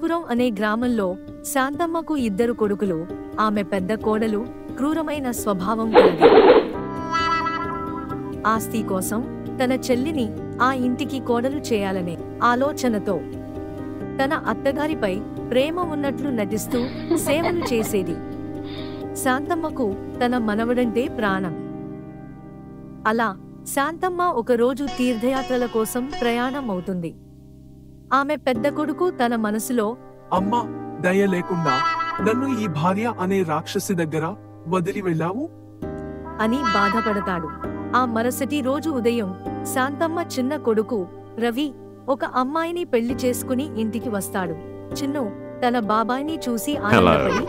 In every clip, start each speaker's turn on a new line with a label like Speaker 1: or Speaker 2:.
Speaker 1: రాజపురం అనే గ్రామంలో శాంతమ్మకు 2 కొడుకులు. ఆమె పెద్ద కోడలు క్రూరమైన స్వభావం కలది. ఆస్తి కోసం తన చెల్లిని ఆ ఇంటికి కోడలు చేయాలనే ఆలోచనతో తన అత్తగారిపై ప్రేమ ఉన్నట్లు నటిస్తూ సేవలు చేసేది. శాంతమ్మకు తన మనవడంటే ప్రాణం. అలా శాంతమ్మ ఒకరోజు తీర్థయాత్రల కోసం ప్రయాణం అవుతుంది. ఆమె పెద్ద కొడుకు తన మనసులో,
Speaker 2: అమ్మా, దయ లేకుండా నన్ను ఈ భార్య అనే రాక్షసి దగ్గర వదిలి వెళ్ళావు
Speaker 1: అని బాధపడతాడు. ఆ మరుసటి రోజు ఉదయం శాంతమ్మ చిన్న కొడుకు రవి ఒక అమ్మాయిని పెళ్లి చేసుకుని ఇంటికి వస్తాడు. చిన్ను తన బాబాయిని చూసి ఆనందపడి,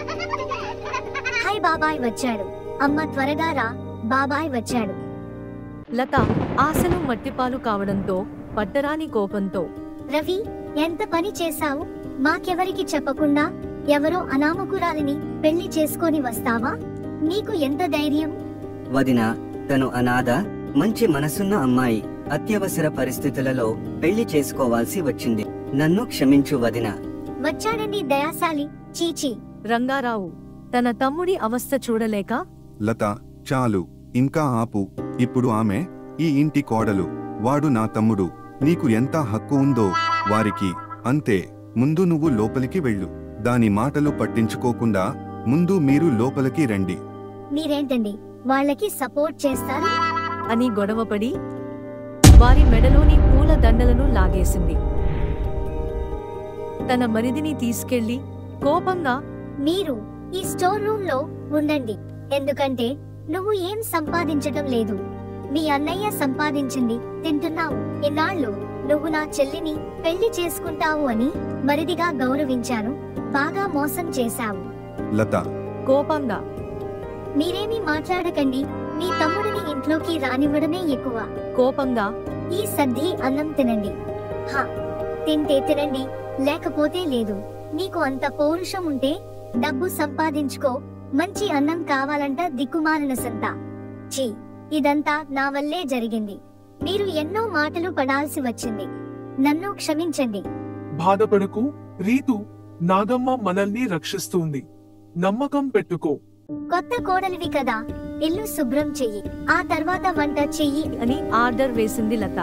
Speaker 3: హాయ్, బాబాయ్ వచ్చాడు. అమ్మ త్వరగా రా, బాబాయ్ వచ్చాడు.
Speaker 1: లత ఆశలు మట్టిపాలు కావడంతో పట్టరాని కోపంతో,
Speaker 3: రవి, ఎంత పని చేశావు? మాకెవరికి చెప్పకుండా ఎవరో అనామకురాలిని పెళ్లి చేసుకొని వస్తావా? నీకు ఎంత ధైర్యం?
Speaker 4: వదినా, తను అనాథ, మంచి మనసున్న అమ్మాయి. అత్యవసర పరిస్థితులలో పెళ్లి చేసుకోవాల్సి వచ్చింది. నన్ను క్షమించు వదినా.
Speaker 3: వచ్చాడండి దయాశాలి. చీచీ.
Speaker 1: రంగారావు తన తమ్ముడి అవస్థ చూడలేక,
Speaker 5: లత, చాలు, ఇంకా ఆపు. ఇప్పుడు ఆమె ఈ ఇంటి కోడలు, వాడు నా తమ్ముడు. నీకు ఎంత హక్కు ఉందో వారికి అంతే. ముందు నువ్వు లోపలికి వెళ్ళు. దాని మాటలు పట్టించుకోకుండా ముందు మీరు లోపలికి రండి.
Speaker 3: మీరేంటండి వాళ్ళకి సపోర్ట్ చేస్తారు?
Speaker 1: అని గొడవపడి వారి మెడలోని పూల దండలను లాగేసింది. తన మరిదిని తీసుకెళ్లి కోపంగా,
Speaker 3: మీరు ఈ స్టోర్ రూమ్ లో ఉండండి. ఎందుకంటే నువ్వు ఏం సంపాదించటం లేదు. మీ అన్నయ్య సంపాదించింది తింటున్నావు. ఇన్నాళ్ళు నువ్వు నా చెల్లిని పెళ్లి చేసుకుంటావు అని మరిదిగా గౌరవించాను. బాగా మోసం చేశావు.
Speaker 5: లత
Speaker 1: కోపంగా,
Speaker 3: మీరేమీ మాట్లాడకండి. మీ తమ్ముడిని ఇంట్లోకి రానివ్వడమే ఎక్కువ.
Speaker 1: కోపంగా,
Speaker 3: ఈ సద్ది అన్నం తినండి. హా, తింటే తినండి, లేకపోతే లేదు. నీకు అంత పౌరుషం ఉంటే డబ్బు సంపాదించుకో. మంచి అన్నం కావాలంట దిక్కుమాలిన సంత. ఛీ, ఇదంతా నా వల్లే జరిగింది. మీరు ఎన్నో మాటలు పడాల్సి వచ్చింది. నన్ను క్షమించండి.
Speaker 2: బాధపడకు రీతు, నాగమ్మ మనల్ని రక్షిస్తుంది. నమ్మకం పెట్టుకో.
Speaker 3: కొత్త కోడలివి కదా, ఇల్లు శుభ్రం చెయ్యి, ఆ తర్వాత వంట చెయ్యి
Speaker 1: అని ఆర్డర్ వేసింది లత.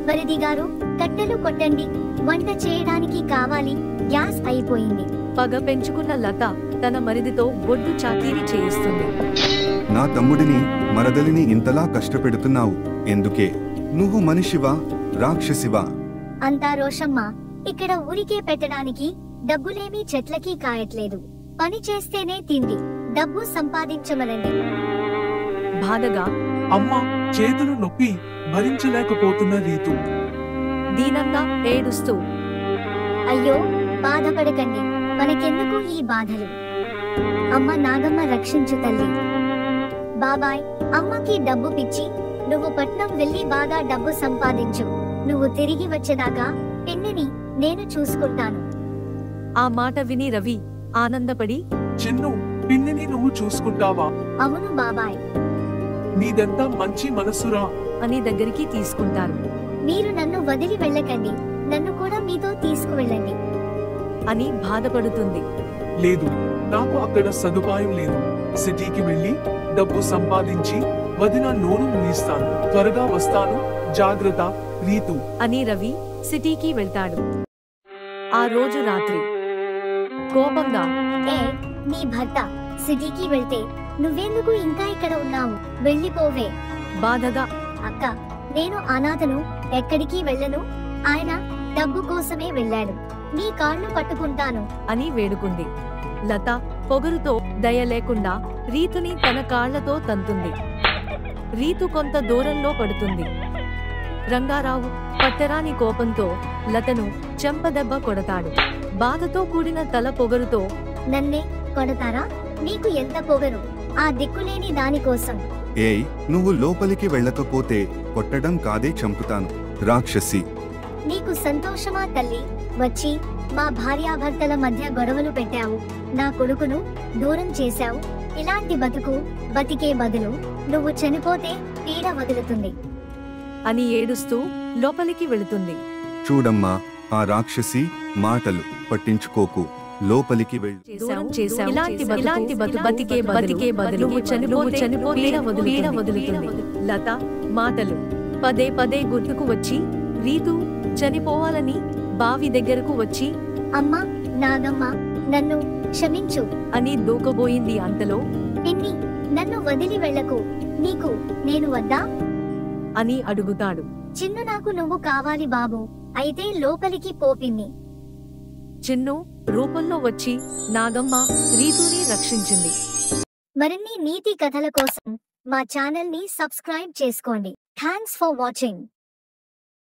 Speaker 3: మరిది గారు, కట్టెలు కొట్టండి, వంట చేయడానికి కావాలి, గ్యాస్ అయిపోయింది.
Speaker 1: పగ పెంచుకున్న లత తన మరిదితో బొడ్డు చాకరీ చేయిస్తుంది.
Speaker 5: నా తమ్ముడిని, మరదలిని ఇంతలా కష్టపెడుతున్నావు ఎందుకే? నువ్వు మనిషివా, రాక్షసివా?
Speaker 3: అంతా రోషమ్మ. ఇక్కడ ఊరికే పెట్టడానికి డబ్బులేమీ చెట్లకి కాయట్లేదు. పని చేస్తేనే తిండి, డబ్బు సంపాదించమనండి.
Speaker 1: బాధగా,
Speaker 2: అమ్మా, చేతులు నొప్పి భరించలేకపోతున్న రీతు
Speaker 1: దీనంగా ఏడుస్తూ,
Speaker 3: అయ్యో, బాధపడకండి, మనకెందుకు ఈ బాధలు? అమ్మ నాగమ్మ రక్షించు తల్లి. బాబాయ్, అమ్మకి డబ్బు పిచ్చి. నువ్వు పట్నం వెళ్ళి బాగా డబ్బు సంపాదించు. నువ్వు తిరిగి వచ్చేదాకా పిన్నిని నేను చూసుకుంటాను.
Speaker 1: ఆ మాట విని రవి ఆనందపడి,
Speaker 2: చిన్ను, పిన్నిని నువ్వు చూసుకుంటావా?
Speaker 3: అవును బాబాయ్.
Speaker 2: నీదంతా మంచి మనసురా
Speaker 1: అని దగ్గరికి తీసుకుంటారు.
Speaker 3: మీరు నన్ను వదిలి వెళ్ళకండి, నన్ను కూడా మీతో తీసుకువెళ్ళండి
Speaker 1: అని బాధపడుతుంది.
Speaker 2: లేదు, నాకు అక్కడ సదుపాయం లేదు. సిటీకి వెళ్ళి డబ్బు సంపాదించి వదిన నోరు ముగిస్తాను. త్వరగా వస్తాను, జాగ్రత్త రీతు
Speaker 1: అని రవి సిటీకి వెళ్తాడు. ఆ రోజు రాత్రి కోపంగా,
Speaker 3: ఏ, నీ భర్త సిటీకి వెళ్తే నువ్వెందుకు ఇంకా ఇక్కడ ఉన్నావు? వెళ్ళిపోవే.
Speaker 1: బాధగా,
Speaker 3: అక్క, నేను అనాథను, ఎక్కడికి వెళ్ళను. ఆయన డబ్బు కోసమే వెళ్ళాడు. నీ కాళ్ళు పట్టుకుంటాను
Speaker 1: అని వేడుకుంది. లత పొగరుతో దయ లేకుండా రీతుని తన కాళ్లతో తంతుంది. రీతు కొంత దూరంలో పడుతుంది. రంగారావు పట్టరాని కోపంతో లతను చెంపదెబ్బ కొడతాడు. బాధతో కూడిన తల పొగరుతో,
Speaker 3: నన్నే కొడతారా? నీకు ఎంత పొగరు? ఆ దిక్కులేని దానికోసం.
Speaker 5: ఏయ్, నువ్వు లోపలికి వెళ్ళకపోతే కొట్టడం కాదే, చంపుతాను, రాక్షసి.
Speaker 3: నీకు సంతోషమా తల్లి? వచ్చి మా భార్యాభర్తల మధ్య గొడవలు పెట్టావు, నా కొడుకును దూరం చేశావు. ఇలాంటి బతికే బదులు నువ్వు చనిపోతే పీడ వదులుతుంది
Speaker 1: అని ఏడుస్తూ లోపలికి వెళుతుంది.
Speaker 5: చూడమ్మా, ఆ రాక్షసి మాటలు పట్టించుకోకు, లోపలికి వెళ్ళు.
Speaker 1: చేశావు. ఇలాంటి బతికే బదులు నువ్వు చనిపోతే పీడ వదులుతుంది. లత మాటలు పదే పదే గుర్తుకు వచ్చి రీతు చనిపోవాలని బావి దగ్గరకు వచ్చి
Speaker 3: అమ్మా, నాగమ్మ, నన్ను క్షమించు
Speaker 1: అని దూకబోయింది. అంతలో
Speaker 3: పిన్ని, నన్ను వదిలి వెళ్ళకు, నీకు నేను వద్దా
Speaker 1: అని అడుగుతాడు.
Speaker 3: చిన్ను, నాకు నువ్వు కావాలి బాబు, అయితే లోపలికి పో పిన్ని.
Speaker 1: చిన్ను రూపంలో వచ్చి నాగమ్మ రీతుని రక్షించింది.
Speaker 3: మరిన్ని నీతి కథల కోసం మా ఛానల్ ని సబ్స్క్రైబ్ చేసుకోండి. Thanks for watching.